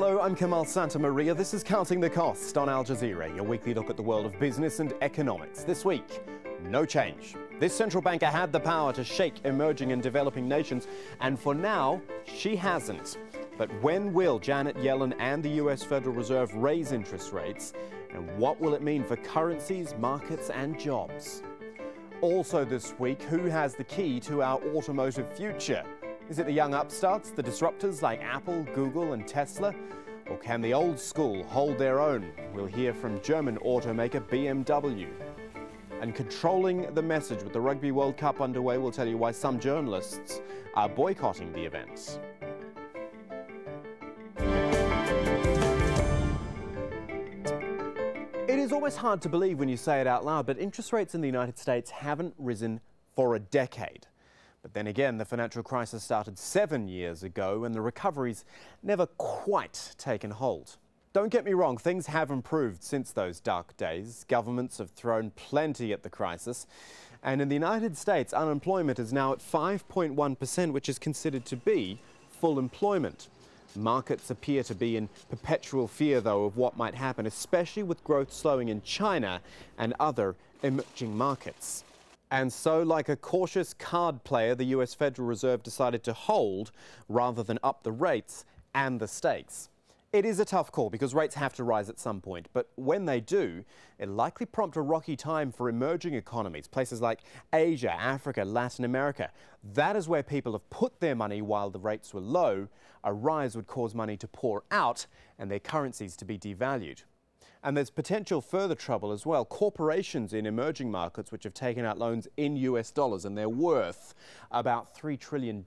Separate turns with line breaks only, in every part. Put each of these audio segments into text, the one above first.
Hello, I'm Kamal Santamaria. This is Counting the Cost on Al Jazeera, your weekly look at the world of business and economics. This week, no change. This central banker had the power to shake emerging and developing nations, and for now, she hasn't. But when will Janet Yellen and the US Federal Reserve raise interest rates? And what will it mean for currencies, markets, and jobs? Also this week, who has the key to our automotive future? Is it the young upstarts, the disruptors like Apple, Google, and Tesla? Or can the old school hold their own? We'll hear from German automaker BMW. And controlling the message with the Rugby World Cup underway, we'll tell you why some journalists are boycotting the events. It is always hard to believe when you say it out loud, but interest rates in the United States haven't risen for a decade. But then again, the financial crisis started 7 years ago and the recovery's never quite taken hold. Don't get me wrong, things have improved since those dark days. Governments have thrown plenty at the crisis. And in the United States, unemployment is now at 5.1%, which is considered to be full employment. Markets appear to be in perpetual fear, though, of what might happen, especially with growth slowing in China and other emerging markets. And so, like a cautious card player, the US Federal Reserve decided to hold rather than up the rates and the stakes. It is a tough call because rates have to rise at some point, but when they do, it'll likely prompt a rocky time for emerging economies, places like Asia, Africa, Latin America. That is where people have put their money while the rates were low. A rise would cause money to pour out and their currencies to be devalued. And there's potential further trouble as well. Corporations in emerging markets which have taken out loans in US dollars and they're worth about $3 trillion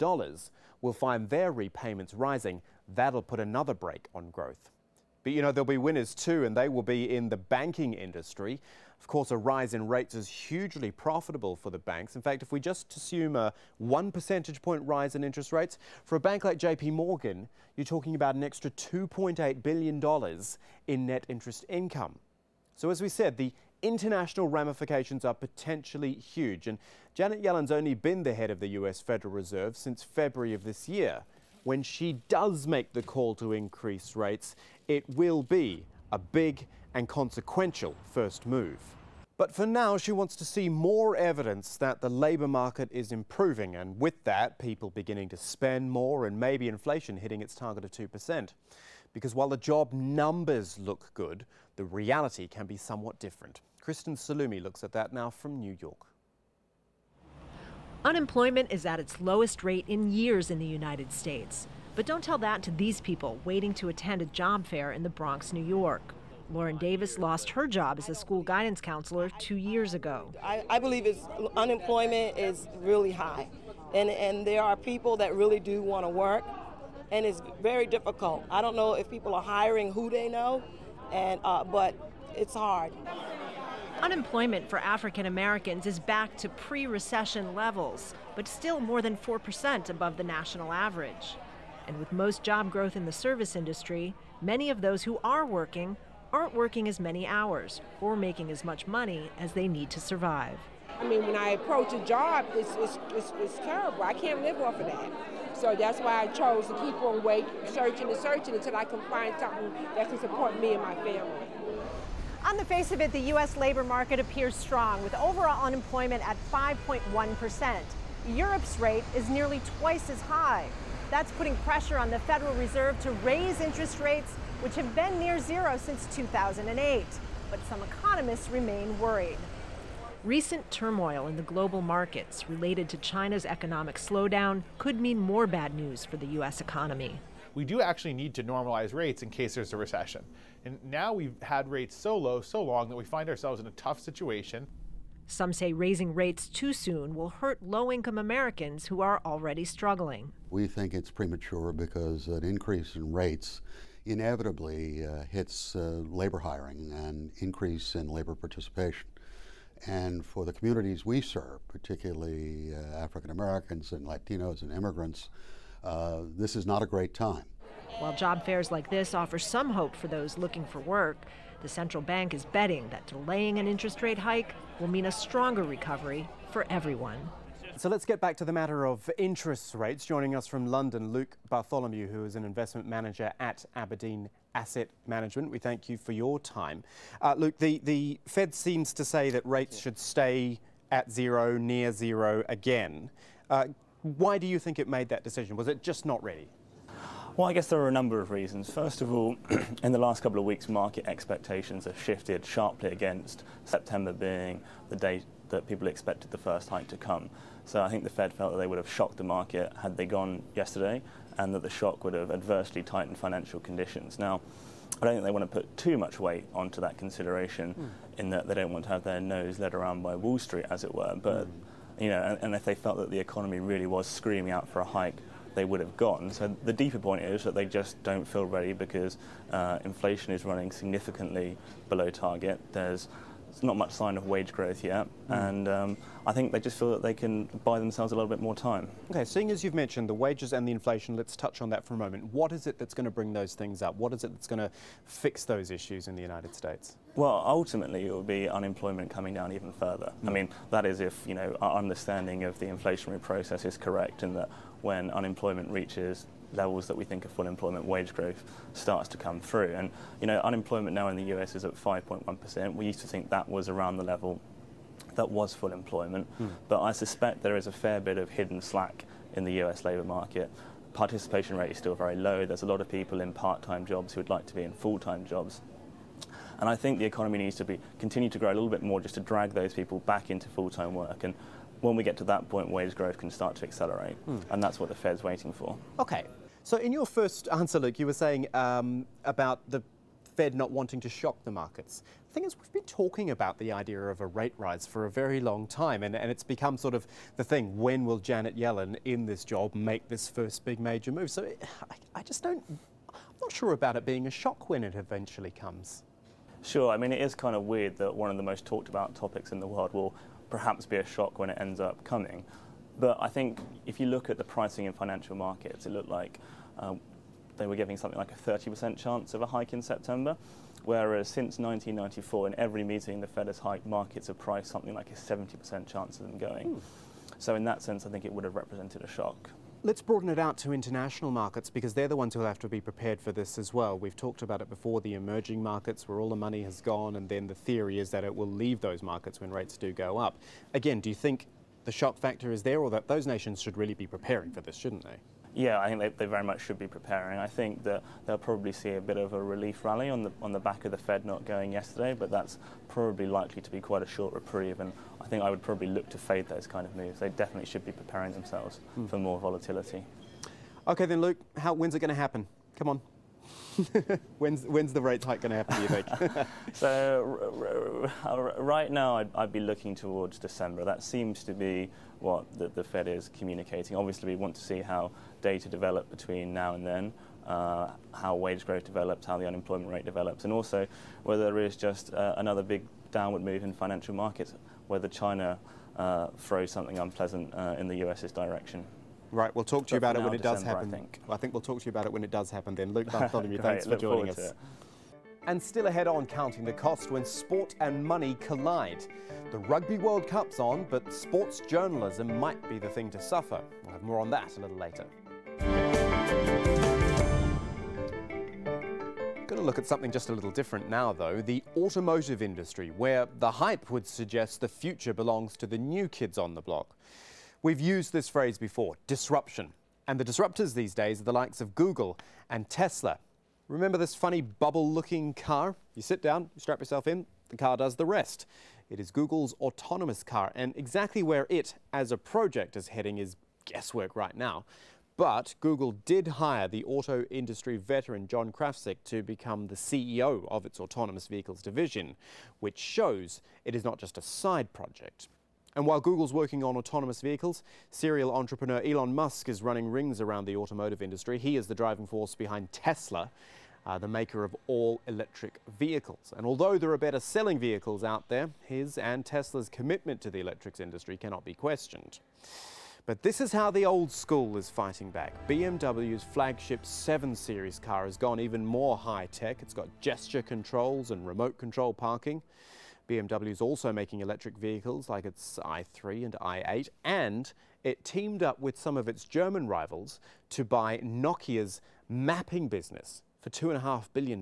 will find their repayments rising. That'll put another brake on growth. But you know, there'll be winners too, and they will be in the banking industry. Of course, a rise in rates is hugely profitable for the banks. In fact, if we just assume a 1 percentage point rise in interest rates, for a bank like JP Morgan, you're talking about an extra $2.8 billion in net interest income. So as we said, the international ramifications are potentially huge. And Janet Yellen's only been the head of the US Federal Reserve since February of this year. When she does make the call to increase rates, it will be a big and consequential first move. But for now, she wants to see more evidence that the labour market is improving, and with that, people beginning to spend more and maybe inflation hitting its target of 2%. Because while the job numbers look good, the reality can be somewhat different. Kristen Salumi looks at that now from New York.
Unemployment is at its lowest rate in years in the United States. But don't tell that to these people waiting to attend a job fair in the Bronx, New York. Lauren Davis lost her job as a school guidance counselor 2 years ago.
I believe unemployment is really high. And there are people that really do want to work. And it's very difficult. I don't know if people are hiring who they know, but it's hard.
Unemployment for African Americans is back to pre-recession levels, but still more than 4% above the national average. And with most job growth in the service industry, many of those who are working aren't working as many hours or making as much money as they need to survive.
I mean, when I approach a job, it's terrible. I can't live off of that. So that's why I chose to keep on searching until I can find something that can support me and my family.
On the face of it, the U.S. labor market appears strong, with overall unemployment at 5.1%. Europe's rate is nearly twice as high. That's putting pressure on the Federal Reserve to raise interest rates, which have been near zero since 2008. But some economists remain worried.
Recent turmoil in the global markets related to China's economic slowdown could mean more bad news for the U.S. economy.
We do actually need to normalize rates in case there's a recession. And now we've had rates so low, so long, that we find ourselves in a tough situation.
Some say raising rates too soon will hurt low-income Americans who are already struggling.
We think it's premature because an increase in rates inevitably hits labor hiring and increase in labor participation. And for the communities we serve, particularly African Americans and Latinos and immigrants, this is not a great time.
While job fairs like this offer some hope for those looking for work, the central bank is betting that delaying an interest rate hike will mean a stronger recovery for everyone.
So let's get back to the matter of interest rates. Joining us from London, Luke Bartholomew, who is an investment manager at Aberdeen Asset Management. We thank you for your time. Luke, the Fed seems to say that rates should stay at zero, near zero again. Why do you think it made that decision? Was it just not ready?
Well, I guess there are a number of reasons. First of all, in the last couple of weeks, market expectations have shifted sharply against September being the date that people expected the first hike to come. So I think the Fed felt that they would have shocked the market had they gone yesterday, and that the shock would have adversely tightened financial conditions. Now, I don't think they want to put too much weight onto that consideration in that they don't want to have their nose led around by Wall Street, as it were. But, you know, and if they felt that the economy really was screaming out for a hike, they would have gone. So the deeper point is that they just don't feel ready because inflation is running significantly below target. There's not much sign of wage growth yet, and I think they just feel that they can buy themselves a little bit more time. Okay,
seeing as you've mentioned the wages and the inflation, let's touch on that for a moment. What is it that's going to bring those things up? What is it that's going to fix those issues in the United States?
Well, ultimately it will be unemployment coming down even further. I mean, that is if, you know, our understanding of the inflationary process is correct, in that when unemployment reaches levels that we think of full employment, wage growth starts to come through. And, you know, unemployment now in the US is at 5.1%. We used to think that was around the level that was full employment. But I suspect there is a fair bit of hidden slack in the US labour market. Participation rate is still very low. There's a lot of people in part-time jobs who would like to be in full-time jobs. And I think the economy needs to continue to grow a little bit more just to drag those people back into full-time work. And when we get to that point, wage growth can start to accelerate. And that's what the Fed's waiting for.
Okay. So in your first answer, Luke, you were saying about the Fed not wanting to shock the markets. The thing is, we've been talking about the idea of a rate rise for a very long time, and it's become sort of the thing. When will Janet Yellen, in this job, make this first big major move? So I'm not sure about it being a shock when it eventually comes.
Sure. I mean, it is kind of weird that one of the most talked about topics in the world will perhaps be a shock when it ends up coming. But I think if you look at the pricing in financial markets, it looked like they were giving something like a 30% chance of a hike in September, whereas since 1994, in every meeting the Fed has hiked, markets have priced something like a 70% chance of them going. So in that sense, I think it would have represented a shock.
Let's broaden it out to international markets, because they're the ones who will have to be prepared for this as well. We've talked about it before, the emerging markets where all the money has gone, and then the theory is that it will leave those markets when rates do go up. Again, do you think the shock factor is there, or that those nations should really be preparing for this, shouldn't they?
Yeah, I think they very much should be preparing. I think that they'll probably see a bit of a relief rally on the back of the Fed not going yesterday, but that's probably likely to be quite a short reprieve, and I think I would probably look to fade those kind of moves. They definitely should be preparing themselves for more volatility.
Okay then, Luke, when's it going to happen? Come on. When's the rate hike going to happen, do you think?
So right now I'd be looking towards December. That seems to be what the Fed is communicating. Obviously we want to see how data develop between now and then, how wage growth develops, how the unemployment rate develops, and also whether there is just another big downward move in financial markets, whether China throws something unpleasant in the US's direction.
Right, we'll talk to you about it when it does happen. I think we'll talk to you about it when it does happen then. Luke Bartholomew, thanks for joining us. And still ahead on Counting the Cost, when sport and money collide. The Rugby World Cup's on, but sports journalism might be the thing to suffer. We'll have more on that a little later. Going to look at something just a little different now, though, the automotive industry, where the hype would suggest the future belongs to the new kids on the block. We've used this phrase before, disruption. And the disruptors these days are the likes of Google and Tesla. Remember this funny bubble-looking car? You sit down, you strap yourself in, the car does the rest. It is Google's autonomous car, and exactly where it, as a project, is heading is guesswork right now. But Google did hire the auto industry veteran John Krafcik to become the CEO of its autonomous vehicles division, which shows it is not just a side project. And while Google's working on autonomous vehicles, serial entrepreneur Elon Musk is running rings around the automotive industry. He is the driving force behind Tesla, the maker of all-electric vehicles. And although there are better selling vehicles out there, his and Tesla's commitment to the electrics industry cannot be questioned. But this is how the old school is fighting back. BMW's flagship 7 Series car has gone even more high-tech. It's got gesture controls and remote control parking. BMW is also making electric vehicles like its i3 and i8, and it teamed up with some of its German rivals to buy Nokia's mapping business for $2.5 billion.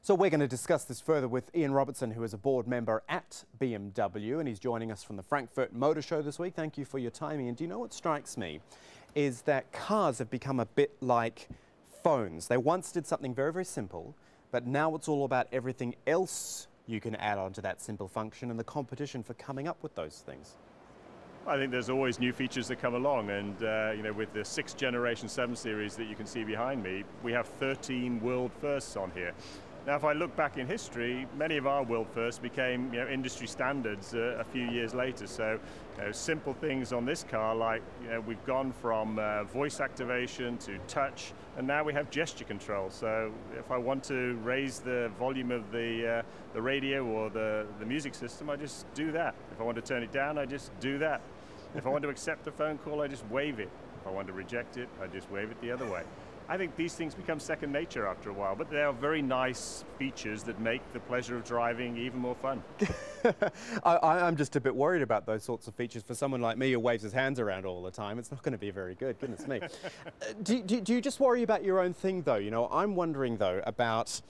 So we're going to discuss this further with Ian Robertson, who is a board member at BMW, and he's joining us from the Frankfurt Motor Show this week. Thank you for your time, Ian. Do you know what strikes me is that cars have become a bit like phones. They once did something very, very simple, but now it's all about everything else you can add on to that simple function and the competition for coming up with those things.
I think there's always new features that come along, and with the 6th generation 7 Series that you can see behind me, we have 13 world firsts on here. Now, if I look back in history, many of our world firsts became industry standards a few years later. So simple things on this car, like we've gone from voice activation to touch, and now we have gesture control. So if I want to raise the volume of the radio or the music system, I just do that. If I want to turn it down, I just do that. If I want to accept a phone call, I just wave it. If I want to reject it, I just wave it the other way. I think these things become second nature after a while, but they are very nice features that make the pleasure of driving even more fun.
I'm just a bit worried about those sorts of features for someone like me who waves his hands around all the time. It's not going to be very good, goodness me. Do you just worry about your own thing, though? I'm wondering, though, about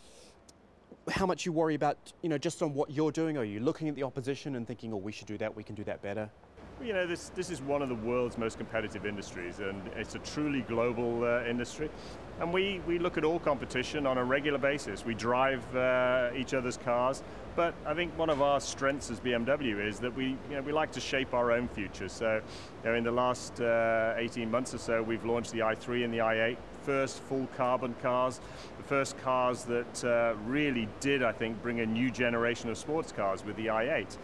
how much you worry about, just on what you're doing. Are you looking at the opposition and thinking, oh, we should do that, we can do that better?
This is one of the world's most competitive industries, and it's a truly global industry. And we look at all competition on a regular basis. We drive each other's cars, but I think one of our strengths as BMW is that we like to shape our own future. So in the last 18 months or so, we've launched the i3 and the i8, first full carbon cars, the first cars that really did, I think, bring a new generation of sports cars with the i8.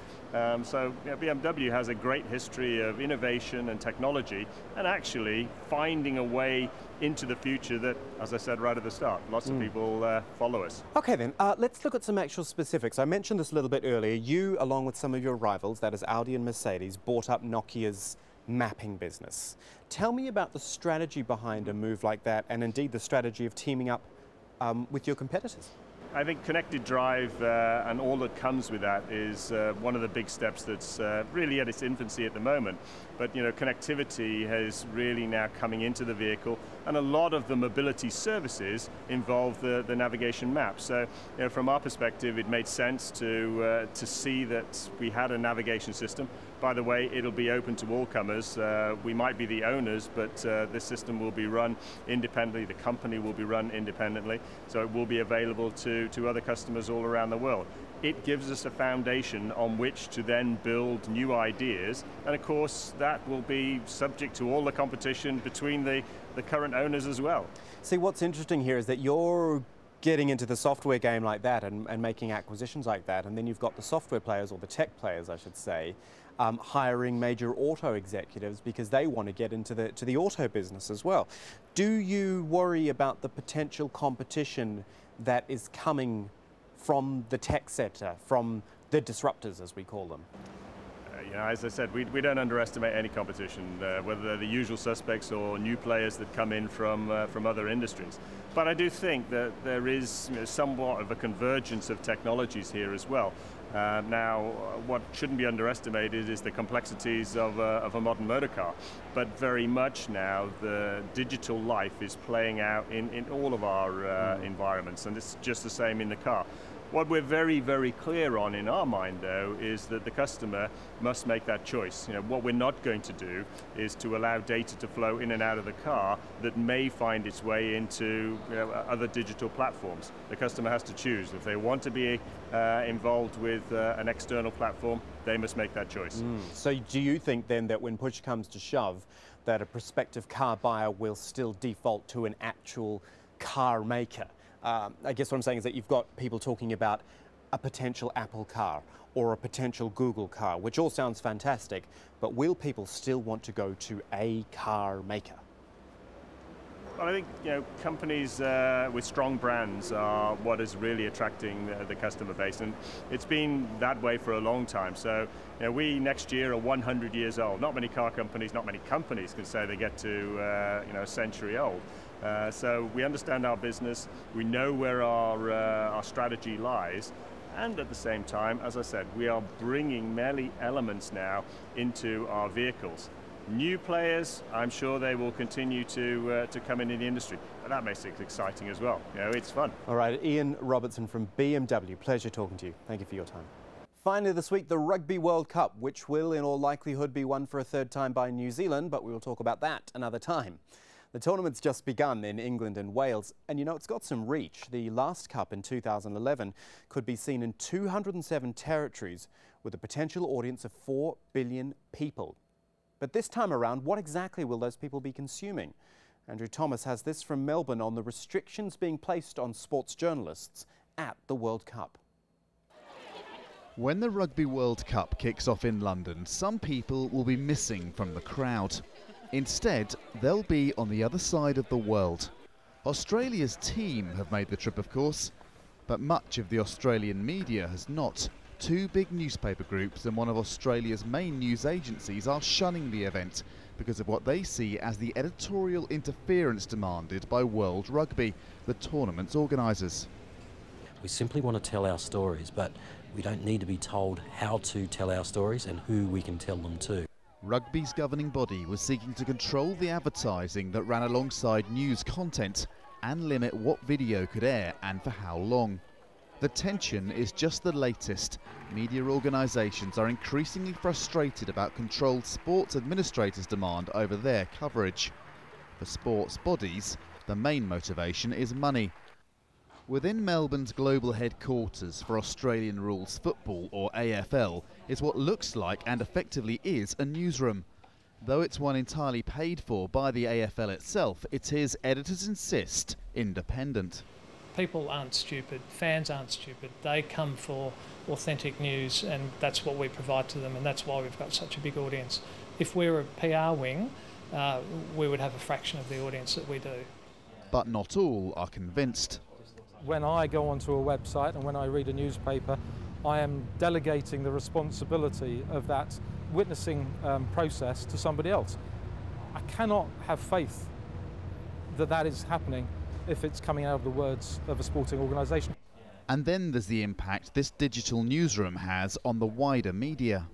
So BMW has a great history of innovation and technology, and actually finding a way into the future that, as I said right at the start, lots of people follow us.
Okay then, let's look at some actual specifics. I mentioned this a little bit earlier. You, along with some of your rivals, that is Audi and Mercedes, bought up Nokia's mapping business. Tell me about the strategy behind a move like that, and indeed the strategy of teaming up with your competitors.
I think connected drive and all that comes with that is one of the big steps that's really at its infancy at the moment. But connectivity has really now coming into the vehicle, and a lot of the mobility services involve the navigation map. So from our perspective, it made sense to see that we had a navigation system. By the way, it'll be open to all comers. We might be the owners, but this system will be run independently. The company will be run independently, so it will be available to other customers all around the world. It gives us a foundation on which to then build new ideas, and of course that will be subject to all the competition between the current owners as well.
See, what's interesting here is that you're getting into the software game like that and making acquisitions like that, and then you've got the software players, or the tech players I should say, hiring major auto executives because they want to get into the auto business as well. Do you worry about the potential competition that is coming from the tech sector, from the disruptors as we call them?
As I said, we don't underestimate any competition, whether they're the usual suspects or new players that come in from other industries. But I do think that there is somewhat of a convergence of technologies here as well. Now, what shouldn't be underestimated is the complexities of a modern motor car. But very much now, the digital life is playing out in all of our environments, and it's just the same in the car. What we're very, very clear on in our mind, though, is that the customer must make that choice. What we're not going to do is to allow data to flow in and out of the car that may find its way into other digital platforms. The customer has to choose. If they want to be involved with an external platform, they must make that choice.
So do you think then that when push comes to shove, that a prospective car buyer will still default to an actual car maker? I guess what I'm saying is that you've got people talking about a potential Apple car or a potential Google car, which all sounds fantastic, but will people still want to go to a car maker?
Well, I think companies with strong brands are what is really attracting the customer base, and it's been that way for a long time. So we next year are 100 years old. Not many car companies, not many companies can say they get to a century old. So we understand our business, we know where our strategy lies, And at the same time, as I said, we are bringing many elements now into our vehicles. New players, I'm sure they will continue to come in the industry. And that makes it exciting as well. You know, it's fun.
All right, Ian Robertson from BMW. Pleasure talking to you. Thank you for your time. Finally this week, the Rugby World Cup, which will in all likelihood be won for a third time by New Zealand, but we will talk about that another time. The tournament's just begun in England and Wales, and you know, it's got some reach. The last cup in 2011 could be seen in 207 territories with a potential audience of 4 billion people. But this time around, what exactly will those people be consuming? Andrew Thomas has this from Melbourne on the restrictions being placed on sports journalists at the World Cup.
When the Rugby World Cup kicks off in London, some people will be missing from the crowd. Instead, they'll be on the other side of the world. Australia's team have made the trip, of course, but much of the Australian media has not. Two big newspaper groups and one of Australia's main news agencies are shunning the event because of what they see as the editorial interference demanded by World Rugby, the tournament's organisers.
We simply want to tell our stories, but we don't need to be told how to tell our stories and who we can tell them to.
Rugby's governing body was seeking to control the advertising that ran alongside news content and limit what video could air and for how long. The tension is just the latest. Media organisations are increasingly frustrated about controlled sports administrators' demand over their coverage. For sports bodies, the main motivation is money. Within Melbourne's global headquarters for Australian Rules Football, or AFL, is what looks like and effectively is a newsroom. Though it's one entirely paid for by the AFL itself, it is, editors insist, independent.
People aren't stupid, fans aren't stupid. They come for authentic news, and that's what we provide to them, and that's why we've got such a big audience. If we're a PR wing, we would have a fraction of the audience that we do.
But not all are convinced.
When I go onto a website and when I read a newspaper, I am delegating the responsibility of that witnessing process to somebody else. I cannot have faith that that is happening if it's coming out of the words of a sporting organisation.
And then there's the impact this digital newsroom has on the wider media.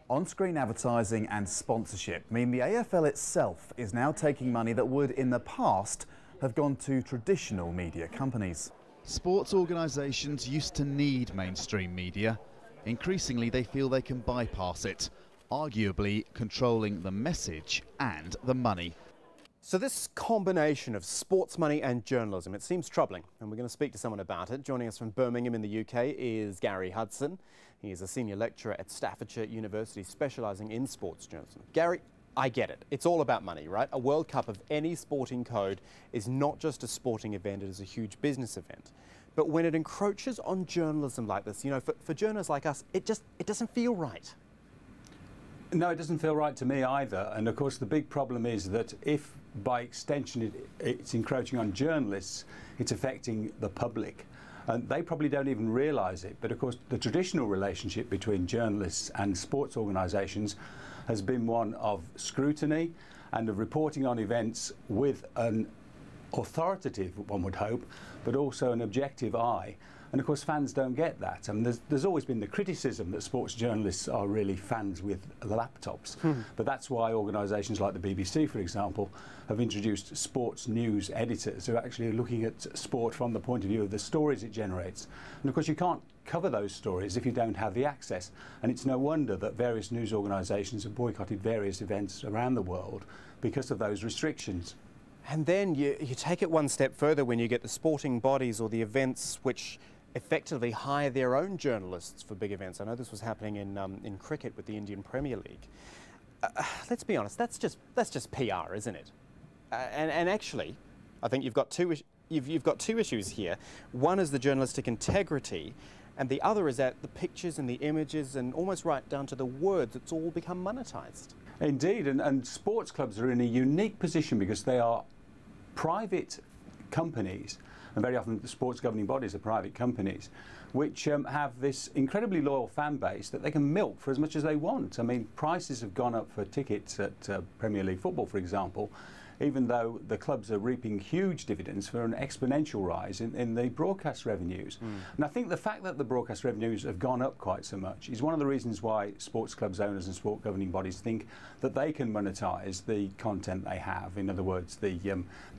On-screen advertising and sponsorship mean the AFL itself is now taking money that would, in the past, have gone to traditional media companies.
Sports organisations used to need mainstream media. Increasingly, they feel they can bypass it, arguably controlling the message and the money.
So this combination of sports money and journalism, it seems troubling, and we're going to speak to someone about it. Joining us from Birmingham in the UK is Gary Hudson. He is a senior lecturer at Staffordshire University specialising in sports journalism. Gary, I get it. It's all about money, right? A World Cup of any sporting code is not just a sporting event, it is a huge business event. But when it encroaches on journalism like this, you know, for journalists like us, it doesn't feel right.
No, it doesn't feel right to me either. And of course, the big problem is that if by extension it's encroaching on journalists, it's affecting the public. And they probably don't even realise it. But of course, the traditional relationship between journalists and sports organisations has been one of scrutiny and of reporting on events with an authoritative, one would hope, but also an objective eye. And of course fans don't get that. I mean, there's always been the criticism that sports journalists are really fans with the laptops. But that's why organisations like the BBC, for example, have introduced sports news editors who are actually looking at sport from the point of view of the stories it generates. And of course you can't cover those stories if you don't have the access. And it's no wonder that various news organisations have boycotted various events around the world because of those restrictions.
And then you take it one step further when you get the sporting bodies or the events which effectively hire their own journalists for big events. I know this was happening in cricket with the Indian Premier League. Let's be honest, that's just PR, isn't it? And actually, I think you've got two issues here. One is the journalistic integrity, and the other is that the pictures and the images and almost right down to the words, it's all become monetized.
Indeed, and sports clubs are in a unique position because they are private companies, and very often the sports governing bodies are private companies, which have this incredibly loyal fan base that they can milk for as much as they want. I mean, prices have gone up for tickets at Premier League football, for example, even though the clubs are reaping huge dividends for an exponential rise in the broadcast revenues. And I think the fact that the broadcast revenues have gone up quite so much is one of the reasons why sports clubs owners and sport governing bodies think that they can monetize the content they have, in other words, the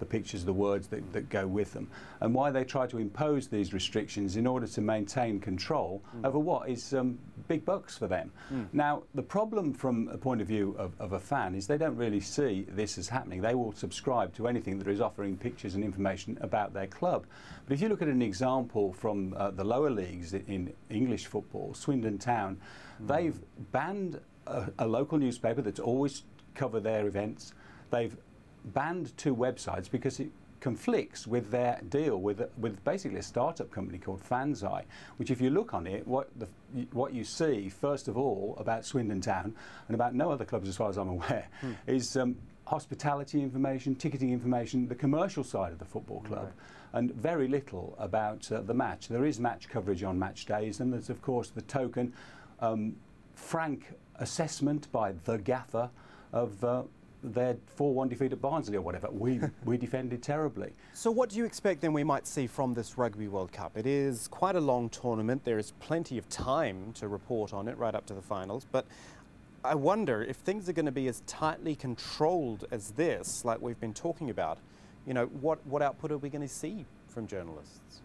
pictures, the words that go with them, and why they try to impose these restrictions in order to maintain control over what is big bucks for them. Now, the problem from a point of view of a fan is they don't really see this as happening. They will subscribe to anything that is offering pictures and information about their club. But if you look at an example from the lower leagues in English football, Swindon Town, they've banned a local newspaper that's always cover their events. They've banned 2 websites because it conflicts with their deal with basically a startup company called Fanseye, which, if you look on it, what you see first of all about Swindon Town and about no other clubs as far as I'm aware is hospitality information, ticketing information, the commercial side of the football club, and very little about the match. There is match coverage on match days, and there's of course the token frank assessment by the gaffer of their 4-1 defeat at Barnsley or whatever. We defended terribly.
So what do you expect then we might see from this Rugby World Cup? It is quite a long tournament. There is plenty of time to report on it right up to the finals, but I wonder if things are going to be as tightly controlled as this, like we've been talking about. You know, what output are we going to see from journalists?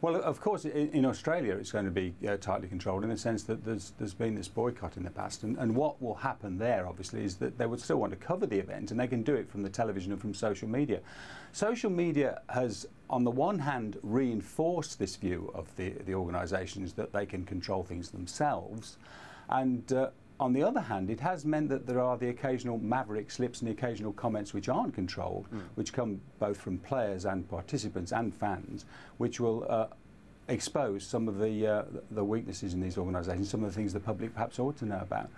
Well, of course, in Australia, it's going to be tightly controlled in the sense that there's been this boycott in the past. And what will happen there, obviously, is that they would still want to cover the event, and they can do it from the television and from social media. Social media has, on the one hand, reinforced this view of the organisations that they can control things themselves. And on the other hand, it has meant that there are the occasional maverick slips and the occasional comments which aren't controlled, which come both from players and participants and fans, which will expose some of the weaknesses in these organisations, some of the things the public perhaps ought to know about.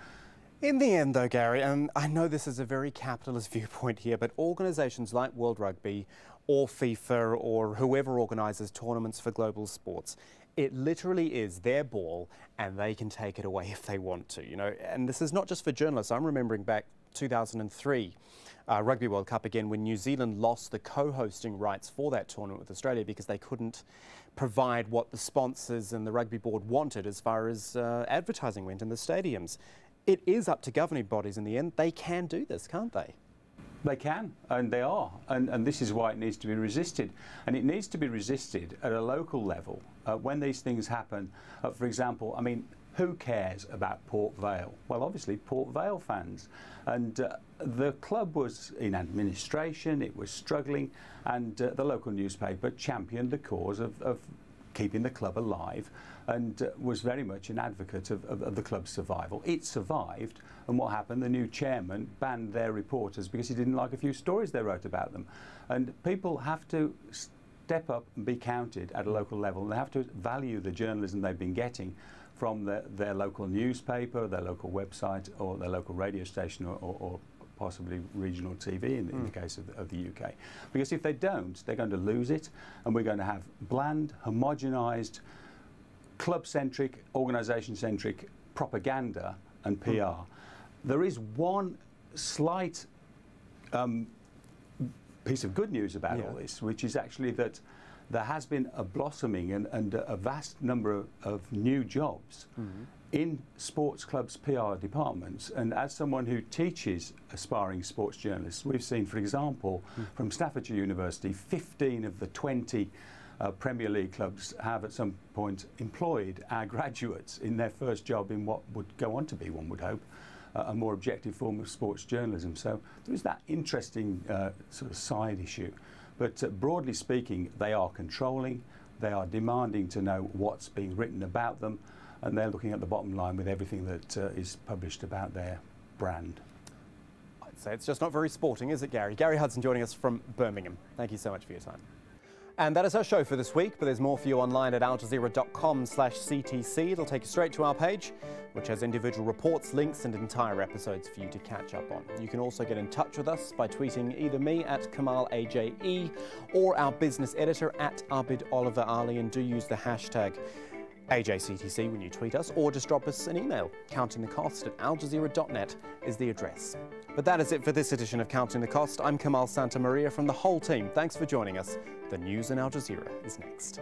In the end, though, Gary, and I know this is a very capitalist viewpoint here, but organisations like World Rugby or FIFA or whoever organises tournaments for global sports, it literally is their ball and they can take it away if they want to, you know. And this is not just for journalists. I'm remembering back 2003, Rugby World Cup again, when New Zealand lost the co-hosting rights for that tournament with Australia because they couldn't provide what the sponsors and the rugby board wanted as far as advertising went in the stadiums. It is up to governing bodies in the end. They can do this, can't they?
They can, and they are, and this is why it needs to be resisted. And it needs to be resisted at a local level when these things happen. For example, I mean, who cares about Port Vale? Well, obviously Port Vale fans. And the club was in administration, it was struggling, and the local newspaper championed the cause of keeping the club alive and was very much an advocate of the club's survival. It survived, and what happened? The new chairman banned their reporters because he didn't like a few stories they wrote about them. And people have to step up and be counted at a local level, and they have to value the journalism they've been getting from their local newspaper, their local website, or their local radio station, or possibly regional TV in the case of the UK. Because if they don't, they're going to lose it, and we're going to have bland, homogenised, club-centric, organisation-centric propaganda and PR. There is one slight piece of good news about all this, which is actually that there has been a blossoming and a vast number of new jobs in sports clubs' PR departments. And as someone who teaches aspiring sports journalists, we've seen, for example, from Staffordshire University, 15 of the 20 Premier League clubs have at some point employed our graduates in their first job in what would go on to be, one would hope, a more objective form of sports journalism. So there is that interesting sort of side issue. But broadly speaking, they are controlling, they are demanding to know what's being written about them, and they're looking at the bottom line with everything that is published about their brand.
I'd say it's just not very sporting, is it, Gary? Gary Hudson joining us from Birmingham. Thank you so much for your time. And that is our show for this week, but there's more for you online at aljazeera.com/CTC. It'll take you straight to our page, which has individual reports, links and entire episodes for you to catch up on. You can also get in touch with us by tweeting either me at KamalAJE or our business editor at Abid Oliver Ali, and do use the hashtag AJCTC when you tweet us, or just drop us an email. countingthecost@aljazeera.net is the address. But that is it for this edition of Counting the Cost. I'm Kamal Santamaria from the whole team. Thanks for joining us. The news in Al Jazeera is next.